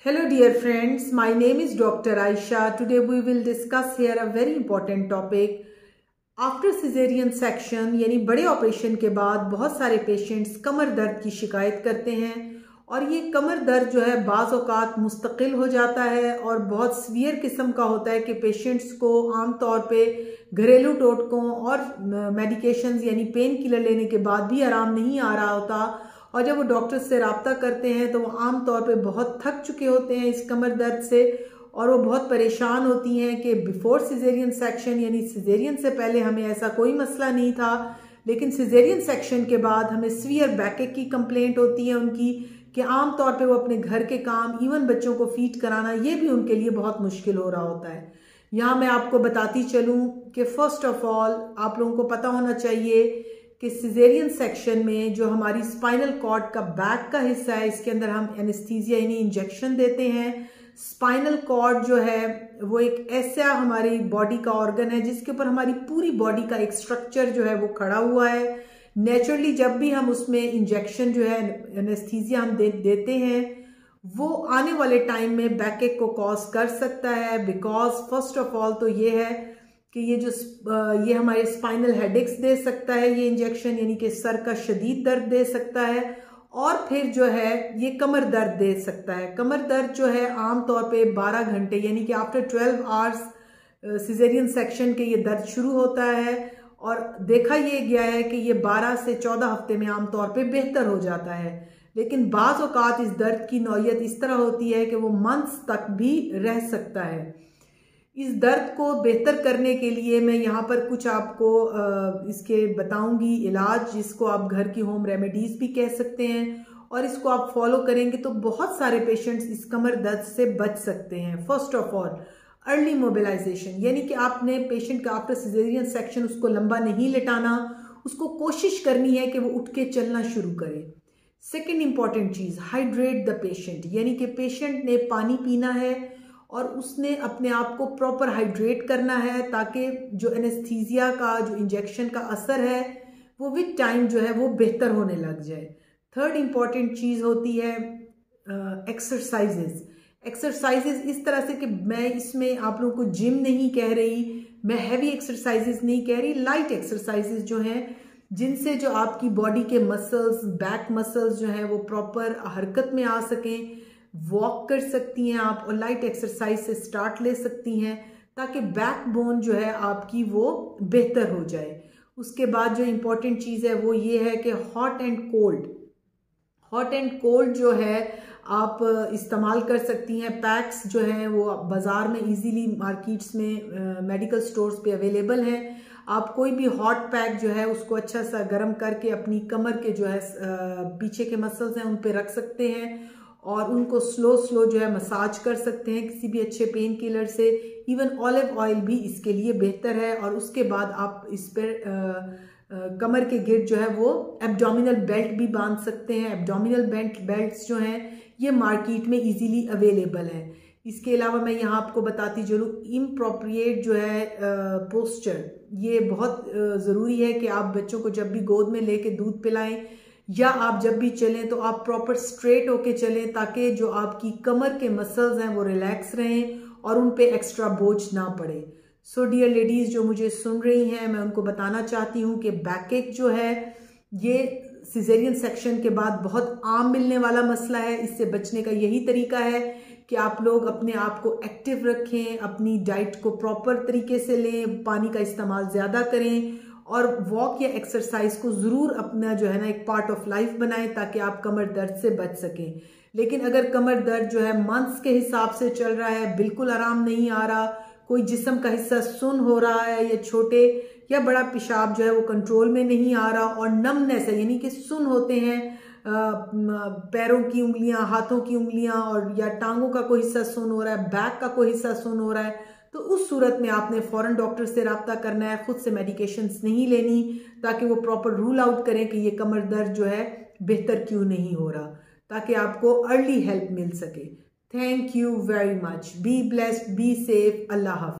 Hello dear friends, my name is Dr. Aisha. Today we will discuss here a very important topic. After caesarean section यानी बड़े operation के बाद बहुत सारे patients कमर दर्द की शिकायत करते हैं और ये कमर दर्द जो है बाज़ औक़ात मुस्तकिल हो जाता है और बहुत सीवियर किस्म का होता है कि पेशेंट्स को आम तौर पे घरेलू टोटकों और मेडिकेशंस यानी पेन किलर लेने के बाद भी आराम नहीं आ रहा होता और जब वो डॉक्टर से रब्ता करते हैं तो वो आम तौर पे बहुत थक चुके होते हैं इस कमर दर्द से और वो बहुत परेशान होती हैं कि बिफोर सिजेरियन सेक्शन यानी सिजेरियन से पहले हमें ऐसा कोई मसला नहीं था, लेकिन सिजेरियन सेक्शन के बाद हमें सीवियर बैकएक की कंप्लेंट होती है उनकी कि आम तौर पे वो अपने घर के काम इवन बच्चों को फीड कराना ये भी उनके लिए बहुत मुश्किल हो रहा होता है। यहाँ मैं आपको बताती चलूँ कि फ़र्स्ट ऑफ ऑल आप लोगों को पता होना चाहिए कि सिजेरियन सेक्शन में जो हमारी स्पाइनल कॉर्ड का बैक का हिस्सा है इसके अंदर हम एनेस्थीसिया यानी इंजेक्शन देते हैं। स्पाइनल कॉर्ड जो है वो एक ऐसा हमारी बॉडी का ऑर्गन है जिसके ऊपर हमारी पूरी बॉडी का एक स्ट्रक्चर जो है वो खड़ा हुआ है। नेचुरली जब भी हम उसमें इंजेक्शन जो है एनेस्थीसिया हम देते हैं वो आने वाले टाइम में बैकएक को कॉज कर सकता है, बिकॉज फर्स्ट ऑफ ऑल तो ये है कि ये हमारे स्पाइनल हेडेक्स दे सकता है ये इंजेक्शन, यानी कि सर का शदीद दर्द दे सकता है और फिर जो है ये कमर दर्द दे सकता है। कमर दर्द जो है आम तौर पे 12 घंटे यानी कि आफ्टर 12 आवर्स सिजेरियन सेक्शन के ये दर्द शुरू होता है और देखा ये गया है कि ये 12 से 14 हफ्ते में आम तौर पे बेहतर हो जाता है, लेकिन बाज़ औक़ात इस दर्द की नौयत इस तरह होती है कि वो मंथ्स तक भी रह सकता है। इस दर्द को बेहतर करने के लिए मैं यहाँ पर कुछ आपको इसके बताऊंगी इलाज, जिसको आप घर की होम रेमेडीज़ भी कह सकते हैं और इसको आप फॉलो करेंगे तो बहुत सारे पेशेंट्स इस कमर दर्द से बच सकते हैं। First of all early mobilization, यानी कि आपने पेशेंट का आफ्टर सिजेरियन सेक्शन उसको लंबा नहीं लेटाना, उसको कोशिश करनी है कि वो उठ के चलना शुरू करे। Second important cheese, hydrate the patient, यानी कि पेशेंट ने पानी पीना है और उसने अपने आप को प्रॉपर हाइड्रेट करना है ताकि जो एनेस्थीसिया का जो इंजेक्शन का असर है वो विद टाइम जो है वो बेहतर होने लग जाए। थर्ड इम्पॉर्टेंट चीज़ होती है एक्सरसाइजेज। एक्सरसाइजेज इस तरह से कि मैं इसमें आप लोगों को जिम नहीं कह रही, मैं हैवी एक्सरसाइजेज नहीं कह रही, लाइट एक्सरसाइजेज जो हैं जिनसे जो आपकी बॉडी के मसल्स, बैक मसल्स जो हैं वो प्रॉपर हरकत में आ सकें। वॉक कर सकती हैं आप और लाइट एक्सरसाइज से स्टार्ट ले सकती हैं ताकि बैक बोन जो है आपकी वो बेहतर हो जाए। उसके बाद जो इम्पोर्टेंट चीज़ है वो ये है कि हॉट एंड कोल्ड जो है आप इस्तेमाल कर सकती हैं। पैक्स जो हैं वो बाज़ार में इजीली मार्केट्स में मेडिकल स्टोर्स पे अवेलेबल हैं। आप कोई भी हॉट पैक जो है उसको अच्छा सा गर्म करके अपनी कमर के जो है पीछे के मसल्स हैं उन पे रख सकते हैं और उनको स्लो जो है मसाज कर सकते हैं किसी भी अच्छे पेन किलर से। इवन ऑलिव ऑयल भी इसके लिए बेहतर है और उसके बाद आप इस पर कमर के गिर्द जो है वो एब्डोमिनल बेल्ट भी बांध सकते हैं। एब्डोमिनल बेल्ट्स जो हैं ये मार्केट में इजीली अवेलेबल हैं। इसके अलावा मैं यहाँ आपको बताती चलूँ इम्प्रोप्रिएट जो है पोस्चर, ये बहुत ज़रूरी है कि आप बच्चों को जब भी गोद में लेके दूध पिलाएं या आप जब भी चलें तो आप प्रॉपर स्ट्रेट होके चलें ताकि जो आपकी कमर के मसल्स हैं वो रिलैक्स रहें और उन पे एक्स्ट्रा बोझ ना पड़े। सो डियर लेडीज़ जो मुझे सुन रही हैं, मैं उनको बताना चाहती हूँ कि बैकएक जो है ये सिजेरियन सेक्शन के बाद बहुत आम मिलने वाला मसला है। इससे बचने का यही तरीका है कि आप लोग अपने आप को एक्टिव रखें, अपनी डाइट को प्रॉपर तरीके से लें, पानी का इस्तेमाल ज़्यादा करें और वॉक या एक्सरसाइज को ज़रूर अपना जो है ना एक पार्ट ऑफ लाइफ बनाएं ताकि आप कमर दर्द से बच सकें। लेकिन अगर कमर दर्द जो है मंथ्स के हिसाब से चल रहा है, बिल्कुल आराम नहीं आ रहा, कोई जिस्म का हिस्सा सुन्न हो रहा है या छोटे या बड़ा पेशाब जो है वो कंट्रोल में नहीं आ रहा और नमनेस है यानी कि सुन्न होते हैं पैरों की उंगलियां, हाथों की उंगलियां और या टांगों का कोई हिस्सा सुन्न हो रहा है, बैक का कोई हिस्सा सुन्न हो रहा है, तो उस सूरत में आपने फ़ौरन डॉक्टर से रब्ता करना है। खुद से मेडिकेशंस नहीं लेनी ताकि वो प्रॉपर रूल आउट करें कि ये कमर दर्द जो है बेहतर क्यों नहीं हो रहा, ताकि आपको अर्ली हेल्प मिल सके। Thank you very much. Be blessed, be safe. अल्लाह हाफ़िज़।